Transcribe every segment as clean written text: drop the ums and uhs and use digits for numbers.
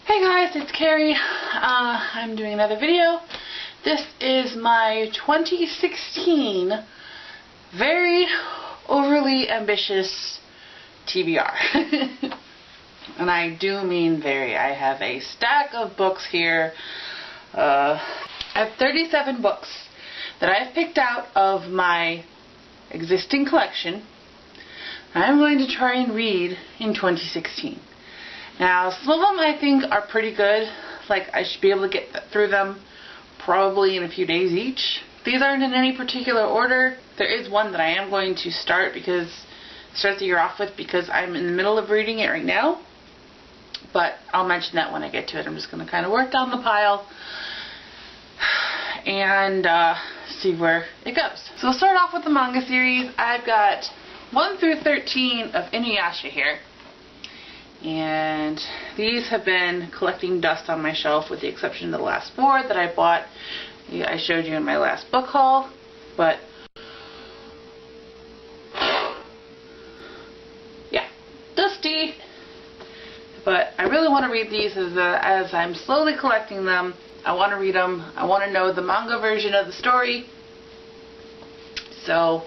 Hey guys, it's Carrie. I'm doing another video. This is my 2016 very overly ambitious TBR. And I do mean very. I have a stack of books here. I have 37 books that I've picked out of my existing collection. I'm going to try and read in 2016. Now, some of them I think are pretty good. Like, I should be able to get through them probably in a few days each. These aren't in any particular order. There is one that I am going to start the year off with because I'm in the middle of reading it right now. But I'll mention that when I get to it. I'm just going to kind of work down the pile and see where it goes. So we'll start off with the manga series. I've got 1 through 13 of Inuyasha here. And these have been collecting dust on my shelf with the exception of the last 4 that I bought. I showed you in my last book haul. But yeah, dusty. But I really want to read these as I'm slowly collecting them. I want to read them. I want to know the manga version of the story. So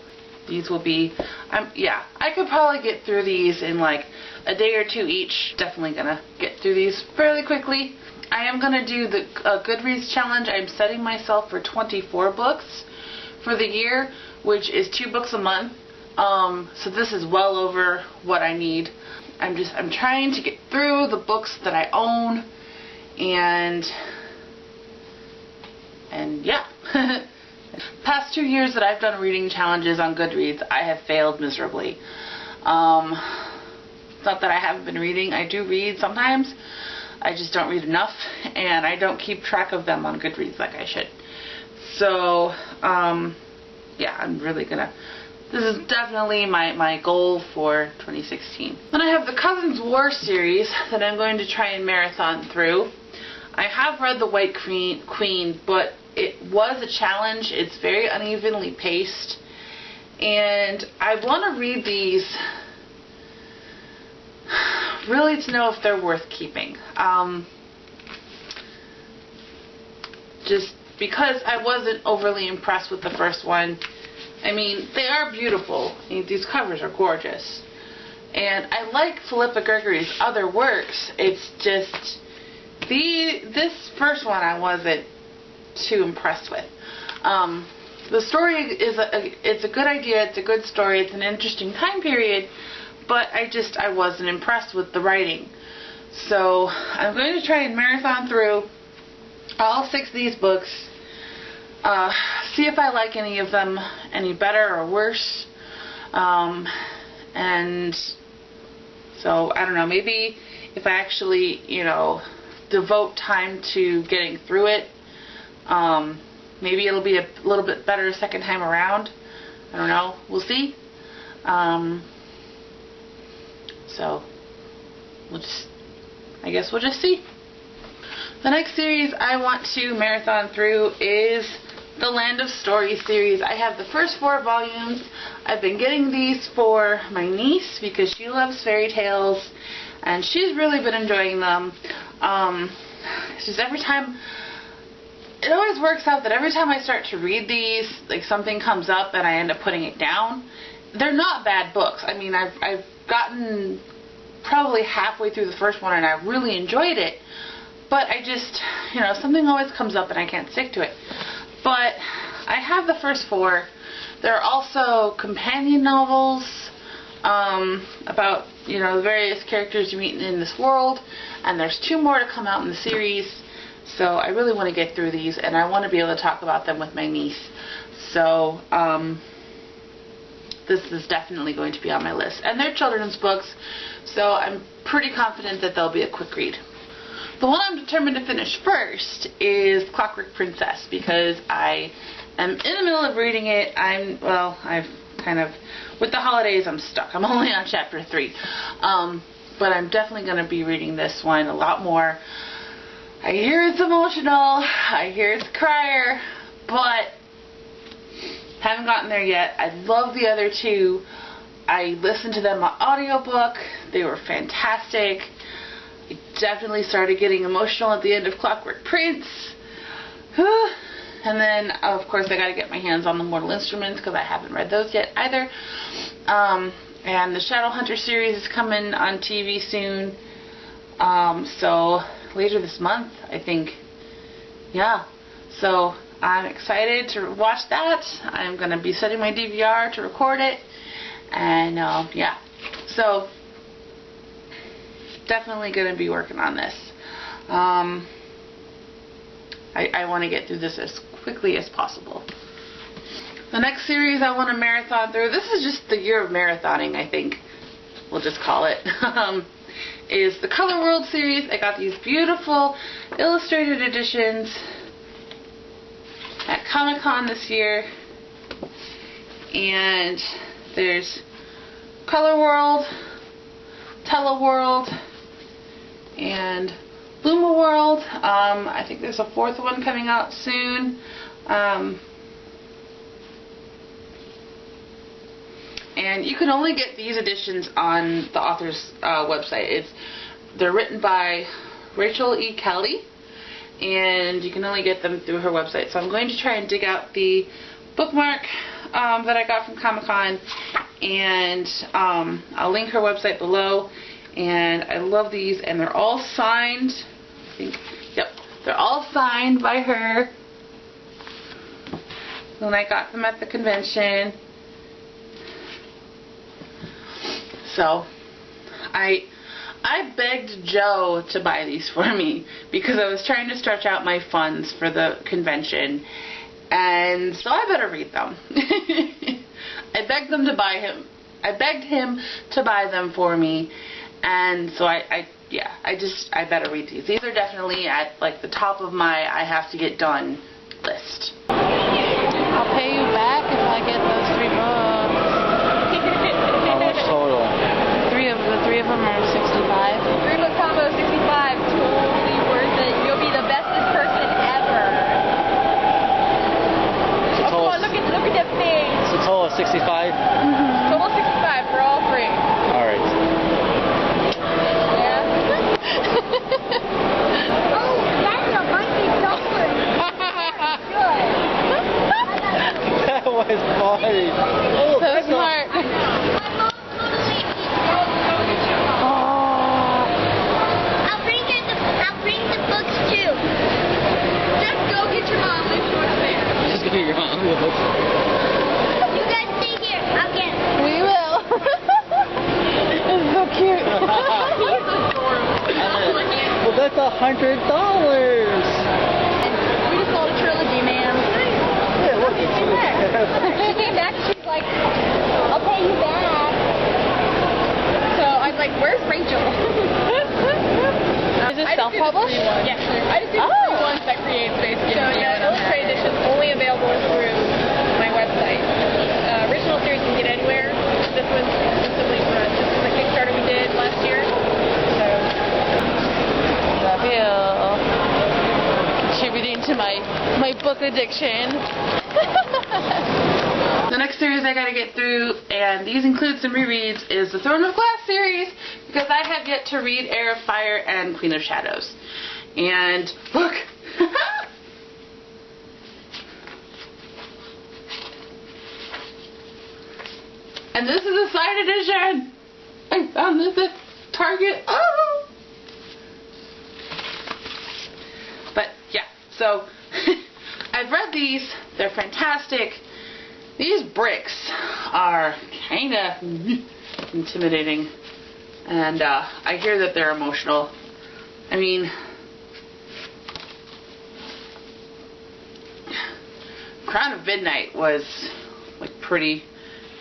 these will be, yeah, I could probably get through these in like a day or 2 each. Definitely gonna get through these fairly quickly. I am gonna do the Goodreads challenge. I'm setting myself for 24 books for the year, which is 2 books a month. So this is well over what I need. I'm trying to get through the books that I own, and yeah. Past 2 years that I've done reading challenges on Goodreads, I have failed miserably. It's not that I haven't been reading. I do read sometimes. I just don't read enough, and I don't keep track of them on Goodreads like I should. So, yeah, I'm really gonna... This is definitely my goal for 2016. Then I have the Cousins War series that I'm going to try and marathon through. I have read The White Queen, but it was a challenge. It's very unevenly paced, and I want to read these really to know if they're worth keeping. Just because I wasn't overly impressed with the first one. I mean, they are beautiful. These covers are gorgeous. And I like Philippa Gregory's other works. It's just this first one I wasn't too impressed with. The story is it's a good idea, it's a good story, it's an interesting time period, but I wasn't impressed with the writing. So I'm going to try and marathon through all 6 of these books, see if I like any of them any better or worse, and so I don't know, maybe if I actually, you know, devote time to getting through it, maybe it'll be a little bit better second time around. I don't know. We'll see. So I guess we'll just see. The next series I want to marathon through is the Land of Story series. I have the first 4 volumes. I've been getting these for my niece because she loves fairy tales and she's really been enjoying them. It's just every time, it always works out that every time I start to read these, like something comes up and I end up putting it down. They're not bad books. I mean, I've gotten probably halfway through the first one and I really enjoyed it, but I just, you know, something always comes up and I can't stick to it. But I have the first 4. There are also companion novels about, you know, the various characters you meet in this world, and there's 2 more to come out in the series. So I really want to get through these, and I want to be able to talk about them with my niece. So this is definitely going to be on my list. And they're children's books, so I'm pretty confident that they'll be a quick read. The one I'm determined to finish first is Clockwork Princess, because I am in the middle of reading it. I've kind of, with the holidays, I'm stuck. I'm only on chapter 3. But I'm definitely going to be reading this one a lot more. I hear it's emotional, I hear it's a crier, but haven't gotten there yet. I love the other 2. I listened to them on audiobook. They were fantastic. definitely started getting emotional at the end of Clockwork Prince. And then, of course, I got to get my hands on the Mortal Instruments because I haven't read those yet either. And the Shadowhunter series is coming on TV soon. So later this month, I think. Yeah. So I'm excited to watch that. I'm going to be setting my DVR to record it. And yeah. So definitely going to be working on this. I want to get through this as quickly as possible. The next series I want to marathon through, this is just the year of marathoning, I think we'll just call it, is the Color World series. I got these beautiful illustrated editions at Comic-Con this year, and there's Color World, Teleworld, and Luma World. I think there's a fourth one coming out soon. And you can only get these editions on the author's website. They're written by Rachel E. Kelly, and you can only get them through her website. So I'm going to try and dig out the bookmark that I got from Comic-Con, and I'll link her website below. And I love these, and they're all signed. I think, yep, they're all signed by her. And I got them at the convention. So I begged Joe to buy these for me because I was trying to stretch out my funds for the convention, and so I better read them. I begged him to buy them for me, and so I better read these. These are definitely at like the top of my I have to get done list. I'll pay you back if I get those 3 books. How much total? The three of them are 65. 3-book combo, 65. Totally worth it. You'll be the bestest person ever. Oh, come on, look at that face. It's a total of 65? Mm-hmm. Total 65 for all 3. Alright. Yeah. Oh, that's a monkey dollar. Good. That was funny. Oh, So smart. I'll bring the books too. Just go get your mom. Leave her upstairs. Just give me your mom the books. You guys stay here. I'll get them. We will. It's so cute. He's adorable. Well, that's $100. We just sold a trilogy, ma'am. Yeah, look. She came back. She's like, I'll pay you back. So I was like, where's Rachel? Is it self-published? Yes. I just do the free ones that Create Space gives me. So yeah, illustrated edition only available through my website. Original series you can get anywhere. This one's exclusively for us. This is the Kickstarter we did last year. So Love you. Contributing to my book addiction. The next series I gotta get through, and these include some rereads, is the Throne of Glass series, because I have yet to read Heir of Fire and Queen of Shadows. And look! And this is a signed edition! I found this at Target. Oh! But yeah, so I've read these. They're fantastic. These bricks are kind of intimidating, and I hear that they're emotional. I mean, Crown of Midnight was like pretty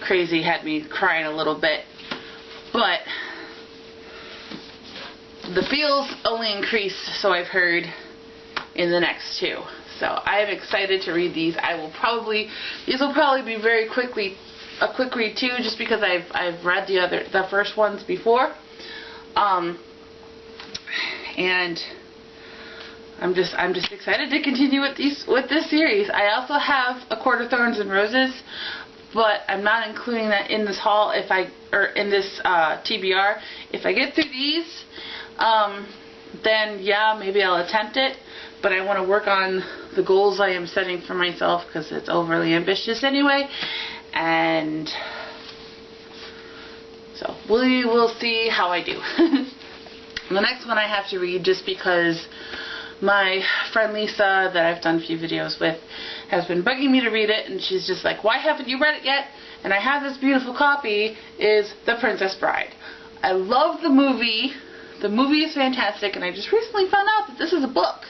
crazy, had me crying a little bit, but the feels only increase, so I've heard, in the next 2. So I am excited to read these. These will probably be very quickly a quick read too, just because I've read the first ones before, and I'm just excited to continue with this series. I also have A Court of Thorns and Roses, but I'm not including that in this haul in this TBR. If I get through these, then yeah, maybe I'll attempt it. But I want to work on the goals I am setting for myself because it's overly ambitious anyway. And so we will see how I do. The next one I have to read just because my friend Lisa that I've done a few videos with has been bugging me to read it, and she's just like, why haven't you read it yet? And I have this beautiful copy, is The Princess Bride. I love the movie. The movie is fantastic, and I just recently found out that this is a book.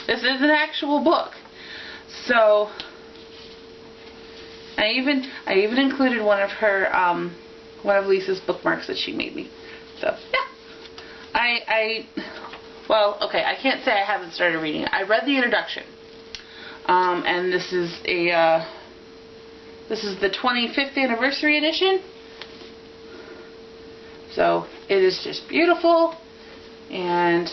This is an actual book. So I even included one of her one of Lisa's bookmarks that she made me. So yeah. Well, okay, I can't say I haven't started reading it. I read the introduction. And this is the 25th anniversary edition. So it is just beautiful, and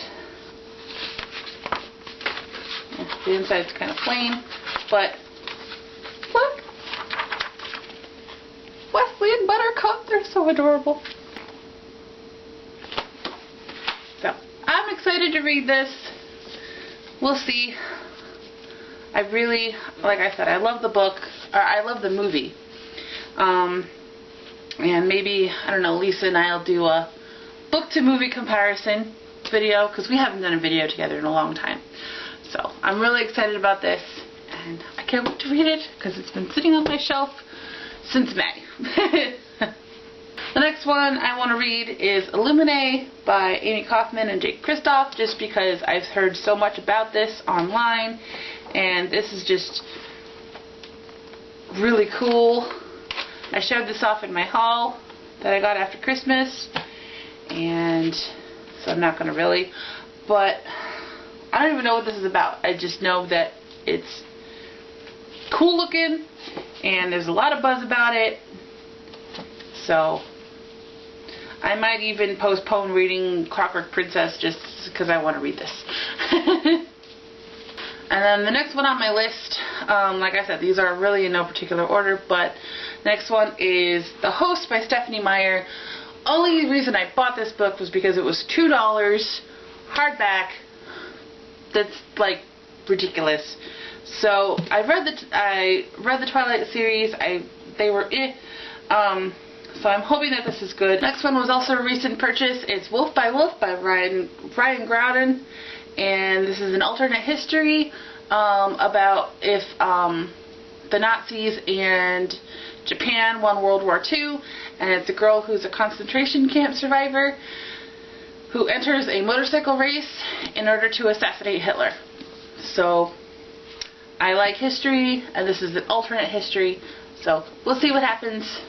the inside's kind of plain, but look, Wesley and Buttercup, they're so adorable. So I'm excited to read this. We'll see. I really, like I said, I love the book, or I love the movie. And maybe, I don't know, Lisa and I will do a book to movie comparison video, because we haven't done a video together in a long time. So I'm really excited about this, and I can't wait to read it because it's been sitting on my shelf since May. The next one I want to read is Illuminae by Amy Kaufman and Jake Kristoff, just because I've heard so much about this online, and this is just really cool. I showed this off in my haul that I got after Christmas, and so I'm not going to really, but I don't even know what this is about. I just know that it's cool looking, and there's a lot of buzz about it, so I might even postpone reading Clockwork Princess just because I want to read this. And then the next one on my list, like I said, these are really in no particular order, but the next one is The Host by Stephanie Meyer. Only reason I bought this book was because it was $2, hardback. That's like ridiculous. So I read the Twilight series. They were so I'm hoping that this is good. Next one was also a recent purchase. It's Wolf by Ryan Groudon, and this is an alternate history about if the Nazis and Japan won World War II, and it's a girl who's a concentration camp survivor who enters a motorcycle race in order to assassinate Hitler. So I like history, and this is an alternate history, so we'll see what happens.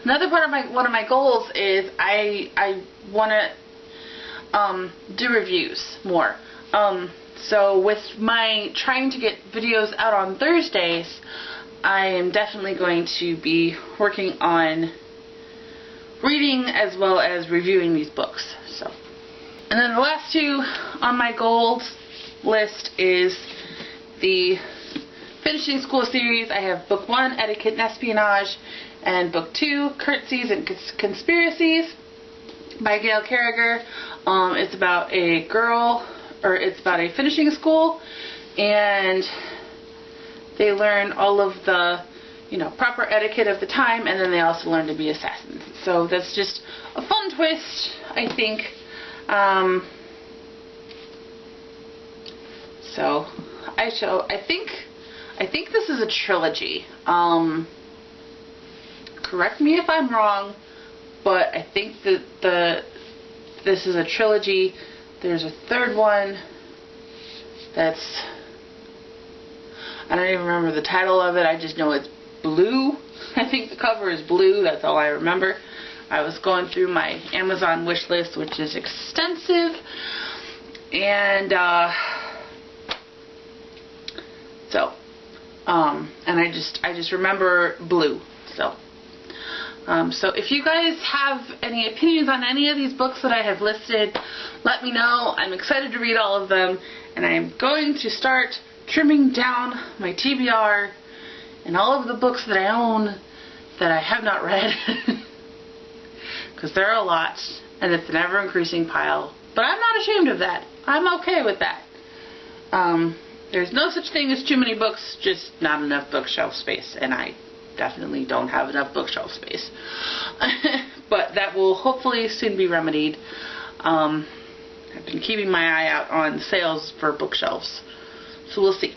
Another part of one of my goals is I want to do reviews more. So with my trying to get videos out on Thursdays, I am definitely going to be working on reading as well as reviewing these books. So, and then the last two on my goals list is the Finishing School series. I have book 1, Etiquette and Espionage, and book 2, Curtsies and Conspiracies by Gail Carriger. It's about a girl, or it's about a finishing school, and they learn all of the, proper etiquette of the time, and then they also learn to be assassins. So that's just a fun twist, I think. So I think this is a trilogy. Correct me if I'm wrong, but I think that this is a trilogy. There's a third one that's, I don't even remember the title of it. I just know it's blue. I think the cover is blue. That's all I remember. I was going through my Amazon wish list, which is extensive, and and I just remember blue. So if you guys have any opinions on any of these books that I have listed, let me know. I'm excited to read all of them, and I'm going to start trimming down my TBR and all of the books that I own that I have not read, because there are a lot, and it's an ever-increasing pile, But I'm not ashamed of that. I'm okay with that. There's no such thing as too many books, just not enough bookshelf space, and I definitely don't have enough bookshelf space. But that will hopefully soon be remedied. I've been keeping my eye out on sales for bookshelves, so we'll see.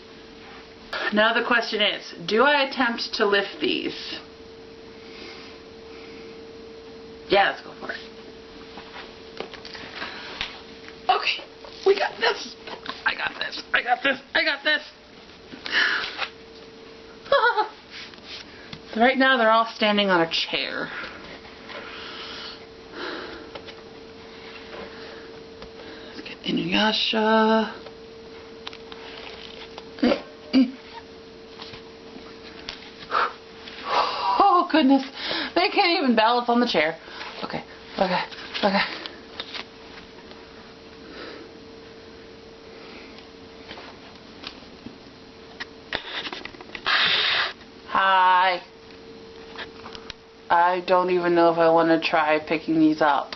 Now the question is, do I attempt to lift these? Yeah, let's go for it. Okay, we got this. I got this. I got this. I got this. So right now they're all standing on a chair. Let's get Inuyasha. Oh goodness, they can't even balance on the chair. Okay, okay, okay. Hi. I don't even know if I want to try picking these up,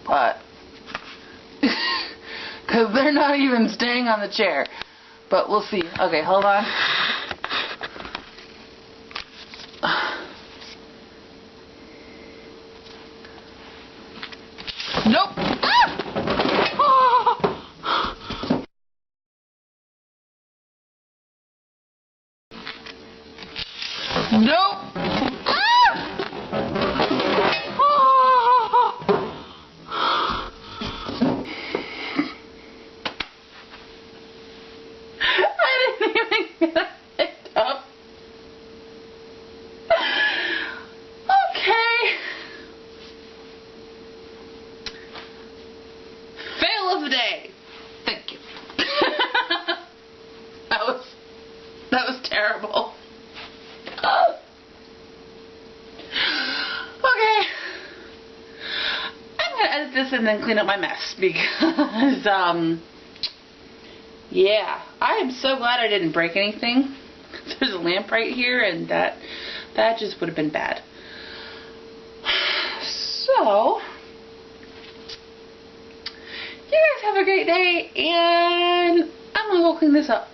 but because they're not even staying on the chair, but we'll see. Okay, hold on. Nope. Nope. I didn't even get it up. Okay. Fail of the day. Thank you. That was terrible. Okay. I'm gonna edit this and then clean up my mess because yeah, I am so glad I didn't break anything. There's a lamp right here and that just would have been bad. So you guys have a great day, and I'm gonna go clean this up.